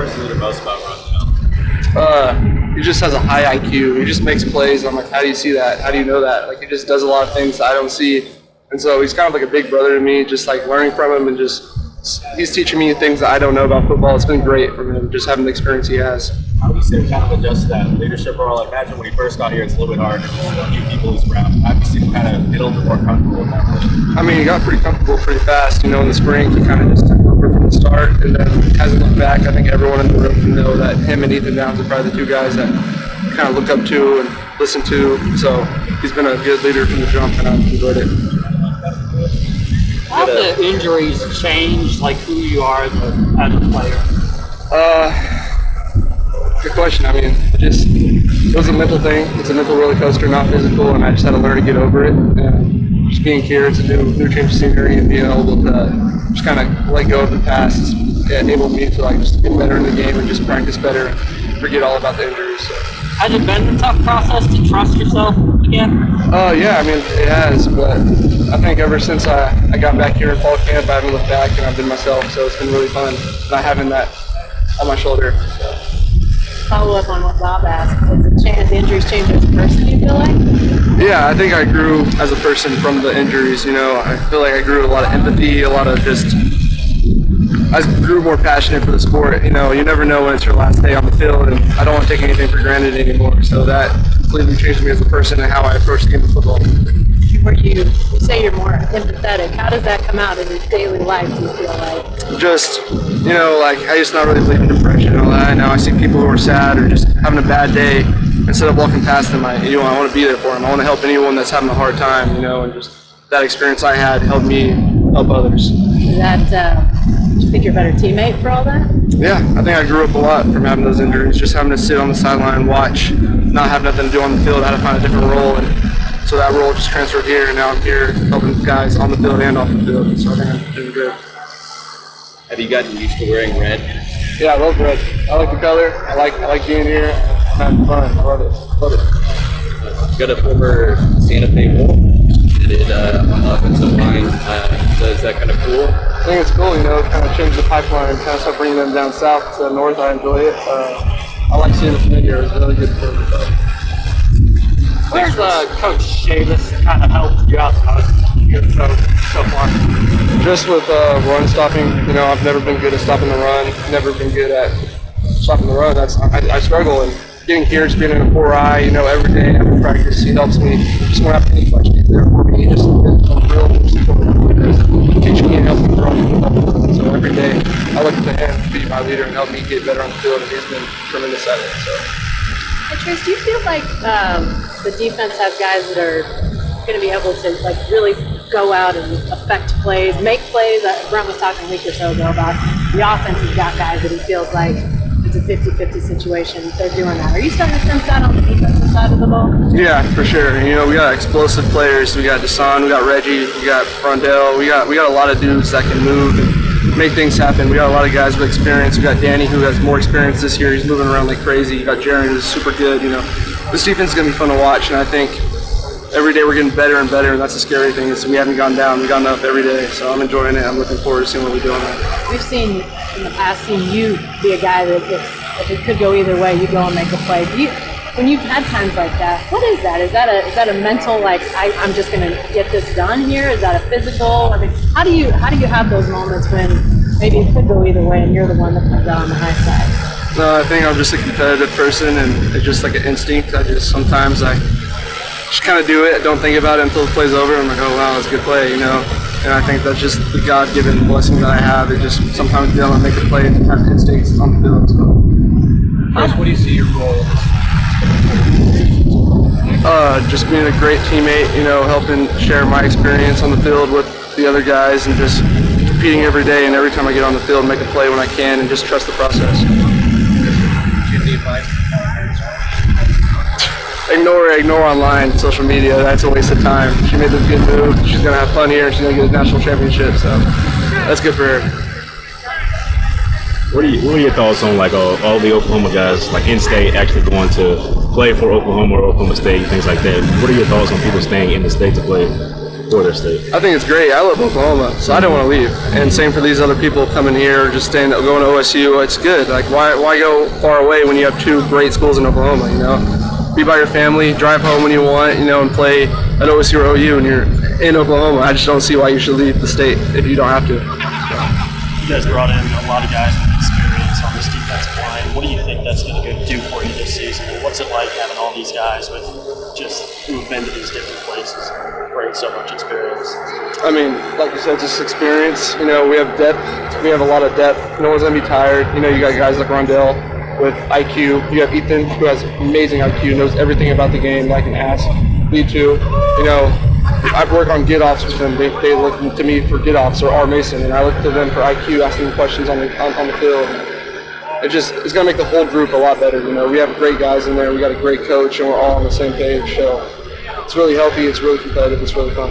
impresses you the most about Ron? He just has a high IQ. He just makes plays. I'm like, how do you see that? How do you know that? Like, he just does a lot of things that I don't see. And so he's kind of like a big brother to me, just like learning from him and he's teaching me things that I don't know about football. It's been great from him, just having the experience he has. How do you see him kind of adjust to that leadership role? I imagine when he first got here, it's a little bit hard. There's a few people he's around. How do you see him kind of get a little bit more comfortable with that position? I mean, he got pretty comfortable pretty fast. In the spring, he kind of just took over from the start and then hasn't looked back. I think everyone in the room can know that him and Ethan Downs are probably the two guys that kind of look up to and listen to. So he's been a good leader from the jump, and I've enjoyed it. How have the injuries changed, like, who you are as a player? Good question. I mean, it was a mental thing. It's a mental roller coaster, not physical, and I just had to learn to get over it. And just being here, it's a new change of scenery, and being able to just kind of let go of the past enabled me to just get better in the game and just practice better and forget all about the injuries. So. Has it been a tough process to trust yourself again? Yeah, I mean, it has, but I think ever since I got back here in fall camp, I haven't looked back and I've been myself, so it's been really fun not having that on my shoulder. So. Follow up on what Bob asked, has the injuries changed as a person, you feel like? Yeah, I think I grew as a person from the injuries, I feel like I grew a lot of empathy, I grew more passionate for the sport. You never know when it's your last day on the field, and I don't want to take anything for granted anymore. So that completely changed me as a person and how I approach the game of football. You say you're more empathetic. How does that come out in your daily life, do you feel like? Just, I used to not really believe in depression and all that. Now I see people who are sad or just having a bad day. Instead of walking past them, I want to be there for them. I want to help anyone that's having a hard time, and just that experience I had helped me help others. Is that, do you think you're a better teammate for all that? Yeah, I think I grew up a lot from having those injuries, just having to sit on the sideline, watch, not have nothing to do on the field, I had to find a different role. And so that role just transferred here, and now I'm here helping guys on the field and off the field. So I think I'm doing good. Have you gotten used to wearing red? Yeah, I love red. I like the color. I like being here. It's having fun. I love it. You got a former Santa Fe Wolf. Did it on the offensive line. So is that kind of cool? I think it's cool, kind of change the pipeline, kind of start bringing them down south to north. I enjoy it. I like seeing them from here. It's really good for me. Where's Coach Davis kind of helped you out so far? Just with run stopping, I've never been good at stopping the run. Never been good at stopping the run. I struggle, and getting here, just being in a 4-eye, every day, every practice, he helps me. Just when I have any questions, he's there for me. He just real teaching me and helping me grow. So every day, I look to him to be my leader and help me get better on the field, and he's been tremendous at it. So. Hey, Trace, do you feel like the defense has guys that are going to be able to really go out and affect plays, make plays? Brent was talking a week or so ago about the offense has got guys that he feels like it's a 50-50 situation. They're doing that. Are you starting to sense that on the defensive side of the ball? Yeah, for sure. We got explosive players. We got Deshaun, we got Reggie, we got Rondell. We got a lot of dudes that can move and make things happen. We got a lot of guys with experience. We got Danny, who has more experience this year. He's moving around like crazy. You got Jaron, who's super good. This defense is going to be fun to watch, and I think every day we're getting better and better, and that's the scary thing is we haven't gone down. We've gone up every day, so I'm enjoying it. I'm looking forward to seeing what we do on that. We've seen in the past, you be a guy that if it could go either way, you go and make a play. When you've had times like that, what is that? Is that a mental, I'm just going to get this done here? Is that a physical? I mean, how do you have those moments when maybe it could go either way and you're the one that comes out on the high side? No, I think I'm just a competitive person, and it's just like an instinct. Sometimes I just kind of do it. I don't think about it until the play's over. I'm like, oh wow, that's a good play, And I think that's just the God-given blessing that I have. It just sometimes be able to make a play and have instincts on the field. So. Chris, what do you see your role? Just being a great teammate, helping share my experience on the field with the other guys, and just competing every day and every time I get on the field, make a play when I can, and just trust the process. Ignore online, social media. That's a waste of time. She made the good move. She's gonna have fun here. She's gonna get a national championship, so that's good for her. What are your thoughts on all the Oklahoma guys in-state actually going to play for Oklahoma or Oklahoma State, things like that? What are your thoughts on people staying in the state to play? Florida State? I think it's great. I love Oklahoma, so I don't want to leave. And same for these other people coming here or just going to OSU. It's good. Like, why go far away when you have two great schools in Oklahoma, you know? Be by your family, drive home when you want, you know, and play at OSU or OU when you're in Oklahoma. I just don't see why you should leave the state if you don't have to. You guys brought in a lot of guys with experience on this defensive line. What do you think that's going to do for you this season? And what's it like having all these guys with just who've been to these different places and bring so much experience? I mean, like you said, just experience. You know, we have depth. We have a lot of depth. No one's going to be tired. You know, you got guys like Rondell with IQ. You have Ethan, who has amazing IQ, knows everything about the game that I can ask. Me too. You know, I work on get-offs with them. They look to me for get-offs, or R. Mason, and I look to them for IQ, asking them questions on the field. It's going to make the whole group a lot better. You know, we have great guys in there. We got a great coach, and we're all on the same page. So it's really healthy. It's really competitive. It's really fun.